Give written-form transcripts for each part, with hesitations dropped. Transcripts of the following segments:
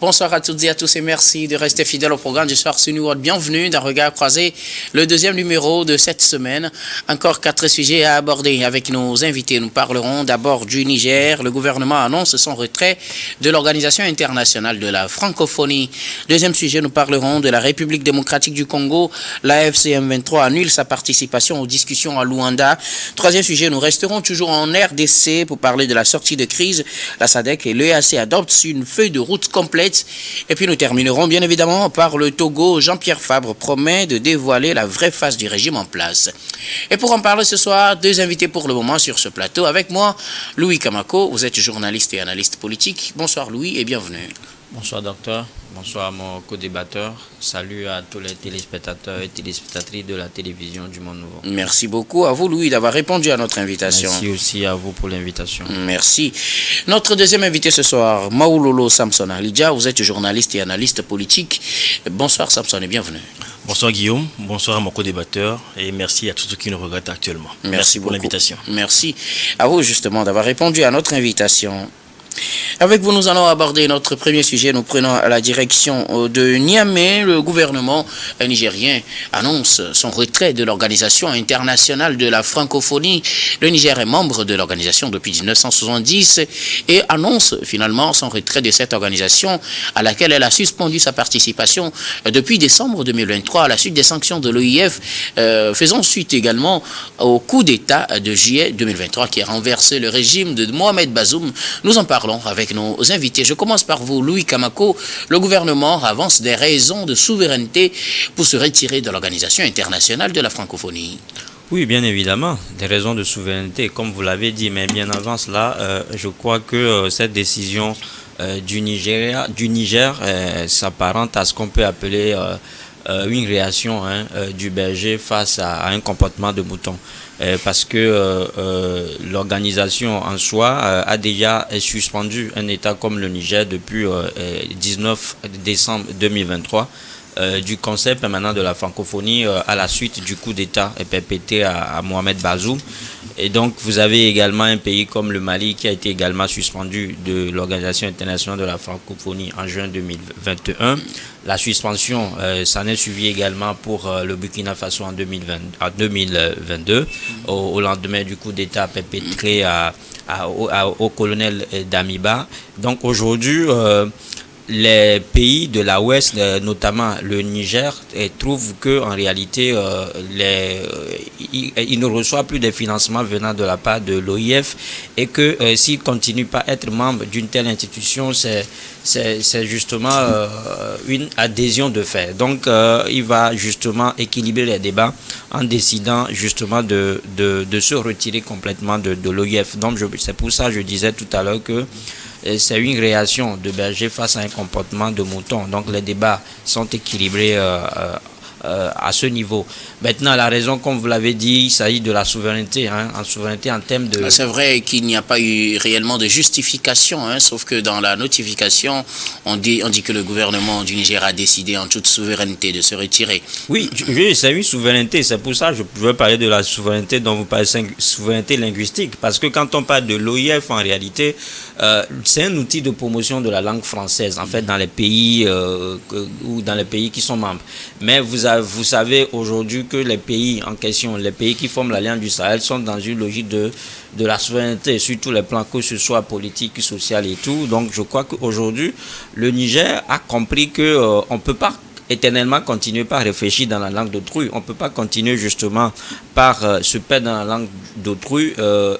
Bonsoir à toutes et à tous et merci de rester fidèles au programme du soir sur New World. Bienvenue dans Regard Croisé, le deuxième numéro de cette semaine. Encore 4 sujets à aborder avec nos invités. Nous parlerons d'abord du Niger. Le gouvernement annonce son retrait de l'Organisation internationale de la francophonie. Deuxième sujet, nous parlerons de la République démocratique du Congo. L'AFC M23 annule sa participation aux discussions à Luanda. Troisième sujet, nous resterons toujours en RDC pour parler de la sortie de crise. La SADC et l'EAC adoptent une feuille de route complète. Et puis nous terminerons bien évidemment par le Togo. Jean-Pierre Fabre promet de dévoiler la vraie face du régime en place. Et pour en parler ce soir, 2 invités pour le moment sur ce plateau. Avec moi, Louis Kamako, vous êtes journaliste et analyste politique. Bonsoir Louis et bienvenue. Bonsoir docteur, bonsoir mon co-débatteur. Salut à tous les téléspectateurs et téléspectatrices de la télévision du Monde Nouveau. Merci beaucoup à vous Louis d'avoir répondu à notre invitation. Merci aussi à vous pour l'invitation. Merci. Notre deuxième invité ce soir, Maoulolo Samson Alidja, vous êtes journaliste et analyste politique. Bonsoir Samson et bienvenue. Bonsoir Guillaume, bonsoir à mon co-débatteur et merci à tous ceux qui nous regardent actuellement. Merci pour l'invitation. Merci à vous justement d'avoir répondu à notre invitation. Avec vous, nous allons aborder notre premier sujet. Nous prenons la direction de Niamey. Le gouvernement nigérien annonce son retrait de l'Organisation internationale de la francophonie. Le Niger est membre de l'organisation depuis 1970 et annonce finalement son retrait de cette organisation à laquelle elle a suspendu sa participation depuis décembre 2023 à la suite des sanctions de l'OIF, faisant suite également au coup d'État de juillet 2023 qui a renversé le régime de Mohamed Bazoum. Nous en parlons avec nos invités. Je commence par vous, Louis Kamako. Le gouvernement avance des raisons de souveraineté pour se retirer de l'Organisation internationale de la francophonie. Oui, bien évidemment, des raisons de souveraineté, comme vous l'avez dit, mais bien avant cela, je crois que cette décision du Niger s'apparente à ce qu'on peut appeler une réaction du berger face à un comportement de mouton. Parce que l'organisation en soi a déjà suspendu un État comme le Niger depuis 19 décembre 2023 du Conseil permanent de la francophonie à la suite du coup d'État perpétré à Mohamed Bazoum. Et donc vous avez également un pays comme le Mali qui a été également suspendu de l'Organisation internationale de la francophonie en juin 2021. La suspension s'en est suivie également pour le Burkina Faso en 2022 au lendemain du coup d'État perpétré au colonel Damiba. Donc aujourd'hui les pays de la Ouest, notamment le Niger, trouvent que en réalité, ils ne reçoivent plus de financements venant de la part de l'OIF et que s'ils ne continuent pas à être membres d'une telle institution, c'est justement une adhésion de fait. Donc, il va justement équilibrer les débats en décidant justement de se retirer complètement de l'OIF. Donc, c'est pour ça que je disais tout à l'heure que c'est une réaction de berger face à un comportement de mouton. Donc les débats sont équilibrés à ce niveau. Maintenant, la raison, comme vous l'avez dit, il s'agit de la souveraineté, en termes de... C'est vrai qu'il n'y a pas eu réellement de justification, sauf que dans la notification, on dit que le gouvernement du Niger a décidé en toute souveraineté de se retirer. Oui, c'est une souveraineté. C'est pour ça que je veux parler de la souveraineté dont vous parlez, souveraineté linguistique. Parce que quand on parle de l'OIF, en réalité, c'est un outil de promotion de la langue française, en fait, dans les pays ou dans les pays qui sont membres. Mais vous savez aujourd'hui que les pays en question, les pays qui forment l'Alliance du Sahel sont dans une logique de la souveraineté sur tous les plans, que ce soit politique, social et tout. Donc je crois qu'aujourd'hui, le Niger a compris qu'on ne peut pas éternellement continuer par réfléchir dans la langue d'autrui. On ne peut pas continuer justement par se perdre dans la langue d'autrui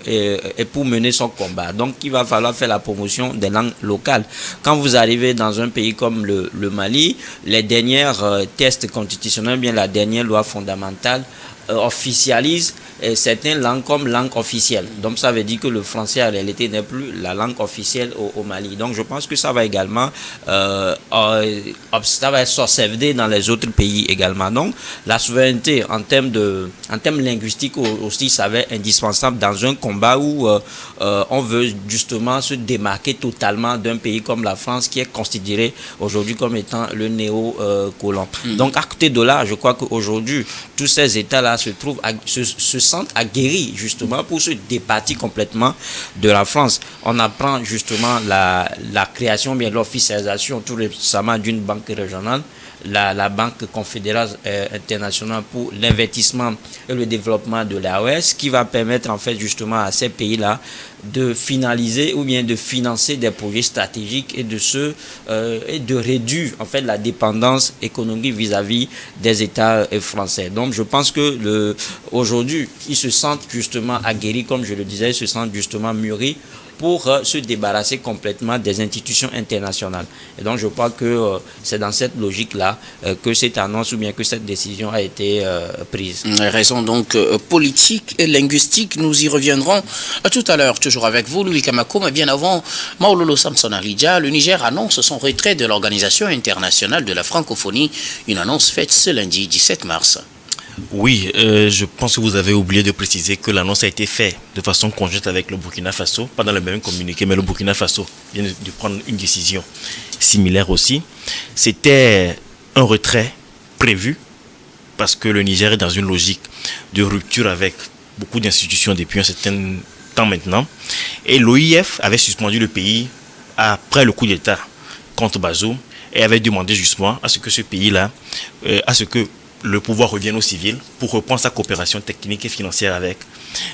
et pour mener son combat. Donc il va falloir faire la promotion des langues locales. Quand vous arrivez dans un pays comme le Mali, les dernières tests constitutionnels, bien la dernière loi fondamentale officialise certaines langues comme langue officielle. Donc ça veut dire que le français en réalité n'est plus la langue officielle au Mali. Donc je pense que ça va également ça va être observé dans les autres pays également. Donc la souveraineté en termes linguistiques aussi, ça va être indispensable dans un combat où on veut justement se démarquer totalement d'un pays comme la France qui est considéré aujourd'hui comme étant le néo-colon. Donc à côté de là, je crois qu'aujourd'hui tous ces États-là pays-là se sentent aguerris justement pour se départir complètement de la France. On apprend justement la création, bien l'officialisation tout récemment d'une banque régionale, la Banque confédérale internationale pour l'investissement et le développement de l'AOS, qui va permettre en fait justement à ces pays-là de finaliser ou bien de financer des projets stratégiques et de réduire en fait la dépendance économique vis-à-vis des États français. Donc je pense que aujourd'hui ils se sentent justement aguerris, comme je le disais, ils se sentent justement mûris pour se débarrasser complètement des institutions internationales. Et donc je crois que c'est dans cette logique-là que cette annonce ou bien que cette décision a été prise. Raison donc politique et linguistique, nous y reviendrons tout à l'heure, toujours avec vous, Louis Kamako, mais bien avant, Maololo Samson Aridja, le Niger annonce son retrait de l'Organisation internationale de la francophonie, une annonce faite ce lundi 17 mars. Oui, je pense que vous avez oublié de préciser que l'annonce a été faite de façon conjointe avec le Burkina Faso, pas dans le même communiqué, mais le Burkina Faso vient de prendre une décision similaire aussi. C'était un retrait prévu parce que le Niger est dans une logique de rupture avec beaucoup d'institutions depuis un certain temps maintenant. Et l'OIF avait suspendu le pays après le coup d'État contre Bazoum et avait demandé justement à ce que ce pays-là, le pouvoir revienne aux civils pour reprendre sa coopération technique et financière avec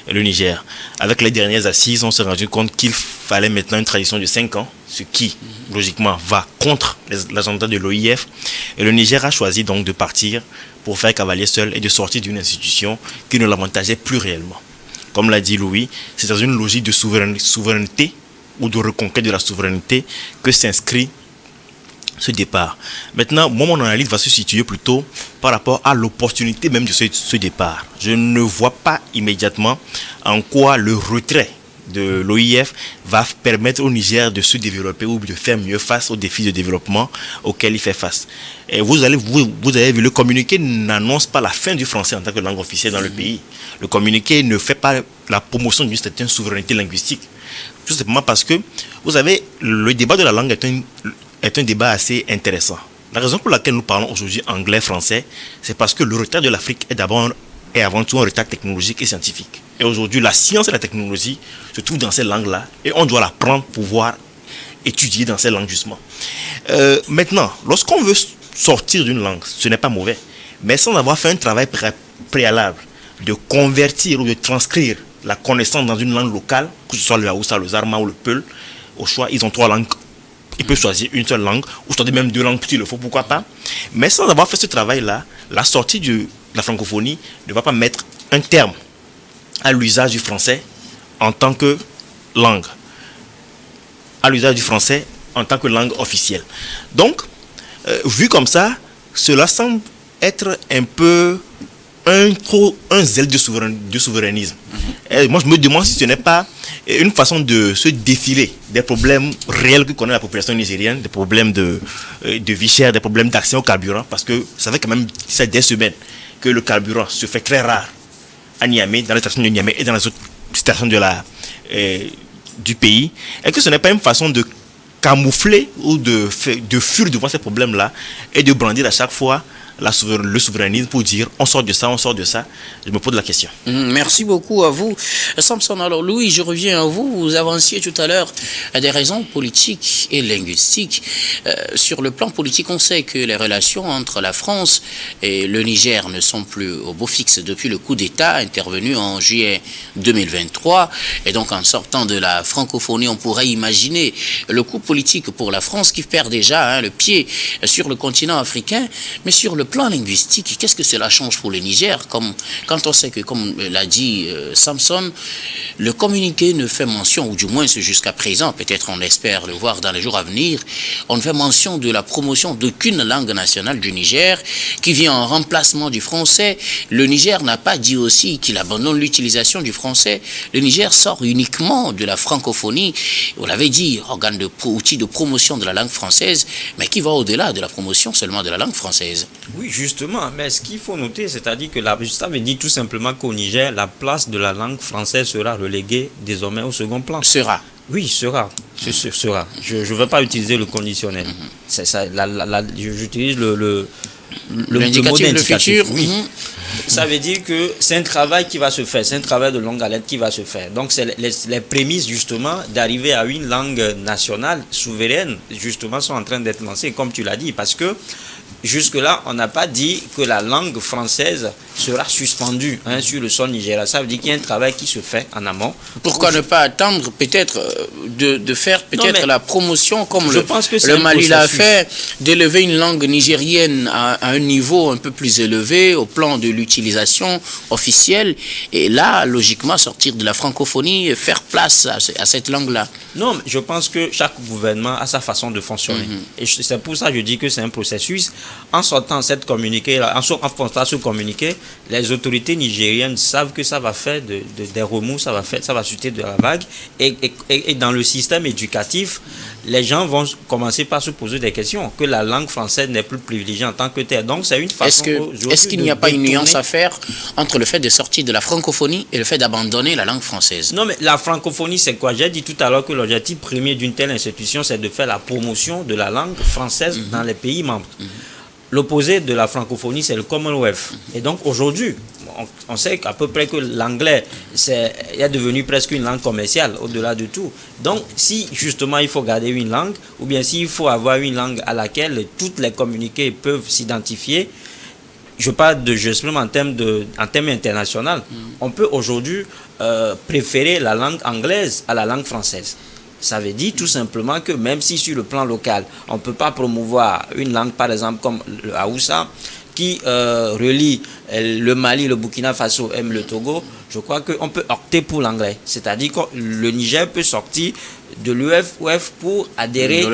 le Niger. Avec les dernières assises, on s'est rendu compte qu'il fallait maintenant une transition de 5 ans, ce qui, logiquement, va contre l'agenda de l'OIF. Et le Niger a choisi donc de partir pour faire cavalier seul et de sortir d'une institution qui ne l'avantageait plus réellement. Comme l'a dit Louis, c'est dans une logique de souveraineté ou de reconquête de la souveraineté que s'inscrit ce départ. Maintenant, moi, mon analyse va se situer plutôt par rapport à l'opportunité même de ce départ. Je ne vois pas immédiatement en quoi le retrait de l'OIF va permettre au Niger de se développer ou de faire mieux face aux défis de développement auxquels il fait face. Et vous avez vu, le communiqué n'annonce pas la fin du français en tant que langue officielle dans le pays. Le communiqué ne fait pas la promotion d'une certaine souveraineté linguistique. Tout simplement parce que, vous savez, le débat de la langue est un débat assez intéressant. La raison pour laquelle nous parlons aujourd'hui anglais-français, c'est parce que le retard de l'Afrique est d'abord et avant tout un retard technologique et scientifique. Et aujourd'hui, la science et la technologie se trouvent dans ces langues-là et on doit l'apprendre pour pouvoir étudier dans ces langues justement. Maintenant, lorsqu'on veut sortir d'une langue, ce n'est pas mauvais, mais sans avoir fait un travail préalable de convertir ou de transcrire la connaissance dans une langue locale, que ce soit le Haoussa, le Zarma ou le Peul, au choix, ils ont 3 langues. Il peut choisir une seule langue, ou choisir même 2 langues s'il le faut, pourquoi pas. Mais sans avoir fait ce travail-là, la sortie de la francophonie ne va pas mettre un terme à l'usage du français en tant que langue. À l'usage du français en tant que langue officielle. Donc, vu comme ça, cela semble être un peu un zèle de souverainisme. Et moi, je me demande si ce n'est pas une façon de se défiler des problèmes réels que connaît la population nigérienne, des problèmes de vie chère, des problèmes d'accès au carburant, parce que ça fait quand même des semaines que le carburant se fait très rare à Niamey, dans les stations de Niamey et dans les autres stations du pays, et que ce n'est pas une façon de camoufler ou de fuir devant ces problèmes-là et de brandir à chaque fois le souverainisme pour dire on sort de ça, je me pose la question. Merci beaucoup à vous, Samson. Alors Louis, je reviens à vous. Vous avanciez tout à l'heure des raisons politiques et linguistiques. Sur le plan politique, on sait que les relations entre la France et le Niger ne sont plus au beau fixe depuis le coup d'État intervenu en juillet 2023. Et donc en sortant de la francophonie, on pourrait imaginer le coup politique pour la France qui perd déjà le pied sur le continent africain, mais sur le plan linguistique, qu'est-ce que cela change pour le Niger? Quand on sait que, comme l'a dit Samson, le communiqué ne fait mention, ou du moins c'est jusqu'à présent, peut-être on espère le voir dans les jours à venir, on ne fait mention de la promotion d'aucune langue nationale du Niger qui vient en remplacement du français. Le Niger n'a pas dit aussi qu'il abandonne l'utilisation du français. Le Niger sort uniquement de la francophonie, vous l'avez dit, outil de promotion de la langue française, mais qui va au-delà de la promotion seulement de la langue française. Oui, justement, mais ce qu'il faut noter, c'est-à-dire que ça veut dire tout simplement qu'au Niger, la place de la langue française sera reléguée désormais au second plan. Sera. Oui, sera. Sera. Je ne veux pas utiliser le conditionnel. C'est ça. J'utilise L'indicatif, mot le futur. oui. Ça veut dire que c'est un travail qui va se faire, c'est un travail de longue haleine qui va se faire. Donc c'est les prémices justement d'arriver à une langue nationale souveraine justement sont en train d'être lancées, comme tu l'as dit, parce que jusque-là, on n'a pas dit que la langue française sera suspendue sur le sol nigérien. Ça veut dire qu'il y a un travail qui se fait en amont. Pourquoi ne pas attendre peut-être de faire peut-être la promotion comme le Mali l'a fait, d'élever une langue nigérienne à un niveau un peu plus élevé au plan de l'utilisation officielle et là, logiquement, sortir de la francophonie et faire place à cette langue-là. Non, je pense que chaque gouvernement a sa façon de fonctionner. Et c'est pour ça que je dis que c'est un processus. En sortant cette communiqué-là, en sortant ce communiqué, les autorités nigériennes savent que ça va faire des remous, ça va chuter de la vague. Et dans le système éducatif, les gens vont commencer par se poser des questions, que la langue française n'est plus privilégiée en tant que telle. Donc c'est une façon... Est-ce qu'il n'y a pas une nuance à faire entre le fait de sortir de la francophonie et le fait d'abandonner la langue française? Non, mais la francophonie, c'est quoi? J'ai dit tout à l'heure que l'objectif premier d'une telle institution, c'est de faire la promotion de la langue française dans les pays membres. L'opposé de la francophonie, c'est le Commonwealth. Et donc aujourd'hui, on sait qu'à peu près que l'anglais est devenu presque une langue commerciale au-delà de tout. Donc si justement il faut garder une langue, ou bien s'il faut avoir une langue à laquelle toutes les communautés peuvent s'identifier, je parle de justement en termes international, on peut aujourd'hui préférer la langue anglaise à la langue française. Ça veut dire tout simplement que même si sur le plan local, on ne peut pas promouvoir une langue, par exemple, comme le Haoussa, qui relie le Mali, le Burkina Faso et le Togo, je crois qu'on peut opter pour l'anglais. C'est-à-dire que le Niger peut sortir de l'UFOF pour adhérer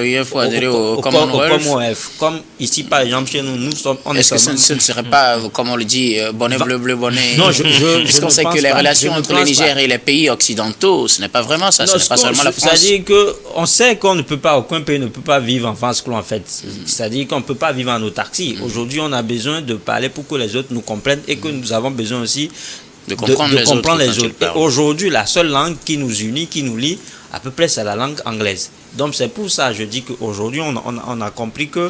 au Commonwealth. Comme ici, par exemple, chez nous, est-ce que ce ne serait pas, comme on le dit, bonnet bleu, bleu, bonnet? Non, parce qu'on sait que les relations entre le Niger et les pays occidentaux, ce n'est pas vraiment ça, ce n'est pas seulement la France. C'est-à-dire qu'on sait qu'on ne peut pas, aucun pays ne peut pas vivre en France en fait. C'est-à-dire qu'on ne peut pas vivre en autarcie. Aujourd'hui, on a besoin de parler pour que les autres nous comprennent et que nous avons besoin aussi de comprendre les autres. Et aujourd'hui, la seule langue qui nous unit, qui nous lie, à peu près, c'est la langue anglaise. Donc, c'est pour ça que je dis qu'aujourd'hui, on a compris que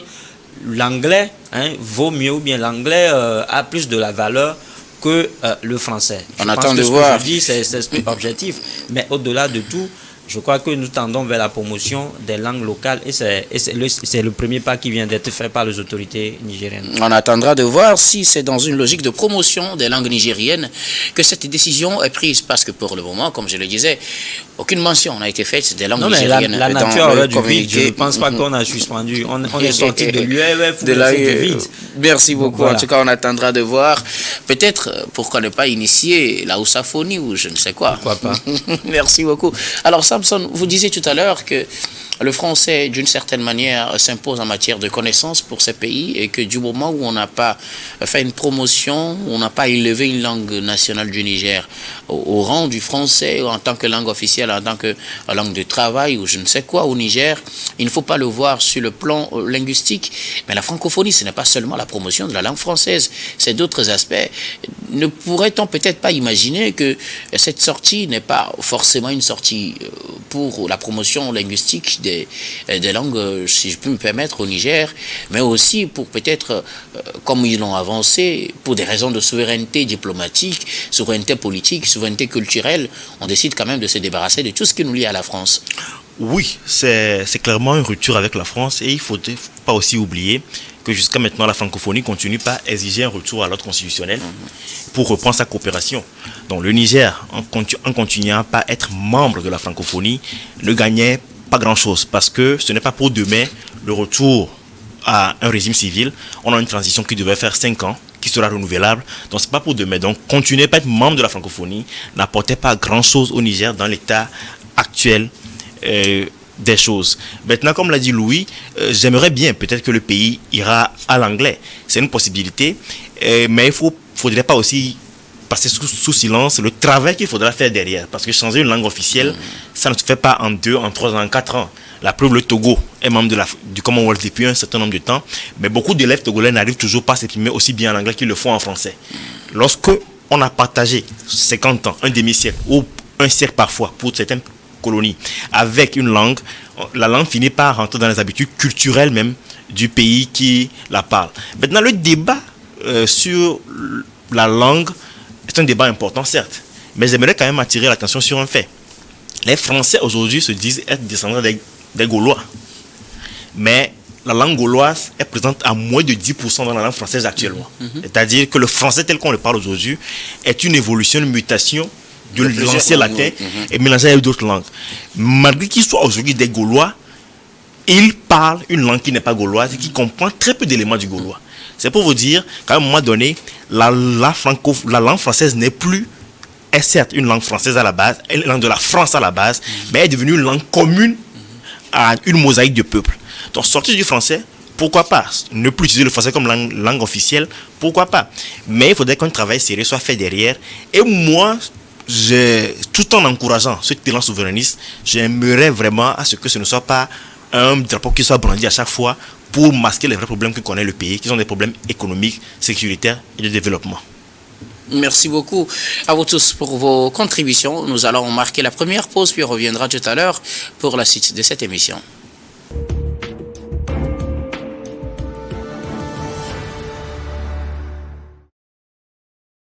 l'anglais vaut mieux, ou bien l'anglais a plus de la valeur que le français. On attend de voir. Ce que je dis, c'est objectif. Mais au-delà de tout, je crois que nous tendons vers la promotion des langues locales et c'est le premier pas qui vient d'être fait par les autorités nigériennes. On attendra de voir si c'est dans une logique de promotion des langues nigériennes que cette décision est prise, parce que pour le moment, comme je le disais, aucune mention n'a été faite des langues nigériennes. La nature aurait du vide. Je ne pense pas qu'on a suspendu. On est sorti de l'UEF ou de vide. Merci beaucoup. Voilà. En tout cas, on attendra de voir. Peut-être, pourquoi ne pas initier la Oussaphonie ou je ne sais quoi. Pourquoi pas. Merci beaucoup. Alors, Samson, vous disiez tout à l'heure que le français, d'une certaine manière, s'impose en matière de connaissances pour ces pays et que du moment où on n'a pas fait une promotion, on n'a pas élevé une langue nationale du Niger au rang du français en tant que langue officielle, en tant que langue de travail ou je ne sais quoi au Niger, il ne faut pas le voir sur le plan linguistique. Mais la francophonie, ce n'est pas seulement la promotion de la langue française, c'est d'autres aspects. Ne pourrait-on peut-être pas imaginer que cette sortie n'est pas forcément une sortie pour la promotion linguistique des langues, si je peux me permettre, au Niger, mais aussi pour peut-être, comme ils l'ont avancé, pour des raisons de souveraineté diplomatique, souveraineté politique, souveraineté culturelle, on décide quand même de se débarrasser de tout ce qui nous lie à la France. Oui, c'est clairement une rupture avec la France et il ne faut pas aussi oublier que jusqu'à maintenant, la francophonie continue par exiger un retour à l'ordre constitutionnel pour reprendre sa coopération. Donc le Niger, en continuant par être membre de la francophonie, ne gagnait pas grand-chose parce que ce n'est pas pour demain le retour à un régime civil. On a une transition qui devait faire 5 ans, qui sera renouvelable. Donc ce n'est pas pour demain. Donc continuer par être membre de la francophonie n'apportait pas grand-chose au Niger dans l'état actuel des choses. Maintenant, comme l'a dit Louis, j'aimerais bien peut-être que le pays ira à l'anglais. C'est une possibilité, mais il ne faudrait pas aussi passer sous silence le travail qu'il faudra faire derrière. Parce que changer une langue officielle, ça ne se fait pas en 2, en 3 ans, en 4 ans. La preuve, le Togo est membre du Commonwealth depuis un certain nombre de temps, mais beaucoup d'élèves togolais n'arrivent toujours pas à s'exprimer aussi bien en anglais qu'ils le font en français. Lorsque on a partagé 50 ans, un demi-siècle ou un siècle parfois pour certaines colonies avec une langue, la langue finit par rentrer dans les habitudes culturelles même du pays qui la parle. Maintenant, le débat sur la langue est un débat important, certes, mais j'aimerais quand même attirer l'attention sur un fait. Les Français aujourd'hui se disent être descendants des Gaulois, mais la langue gauloise est présente à moins de 10% dans la langue française actuellement. C'est-à-dire que le français tel qu'on le parle aujourd'hui est une évolution, une mutation de l'ancien latin et mélangé avec d'autres langues. Malgré qu'ils soient aujourd'hui des Gaulois, ils parlent une langue qui n'est pas gauloise et qui comprend très peu d'éléments du gaulois. C'est pour vous dire qu'à un moment donné, la langue française n'est plus, est certes une langue française à la base, une langue de la France à la base, mais est devenue une langue commune à une mosaïque de peuples. Donc sortir du français, pourquoi pas? Ne plus utiliser le français comme langue officielle, pourquoi pas? Mais il faudrait qu'un travail sérieux soit fait derrière. Et moi, tout en encourageant ce talent souverainiste, j'aimerais vraiment à ce que ce ne soit pas un drapeau qui soit brandi à chaque fois pour masquer les vrais problèmes que connaît le pays, qui sont des problèmes économiques, sécuritaires et de développement. Merci beaucoup à vous tous pour vos contributions. Nous allons marquer la première pause, puis on reviendra tout à l'heure pour la suite de cette émission.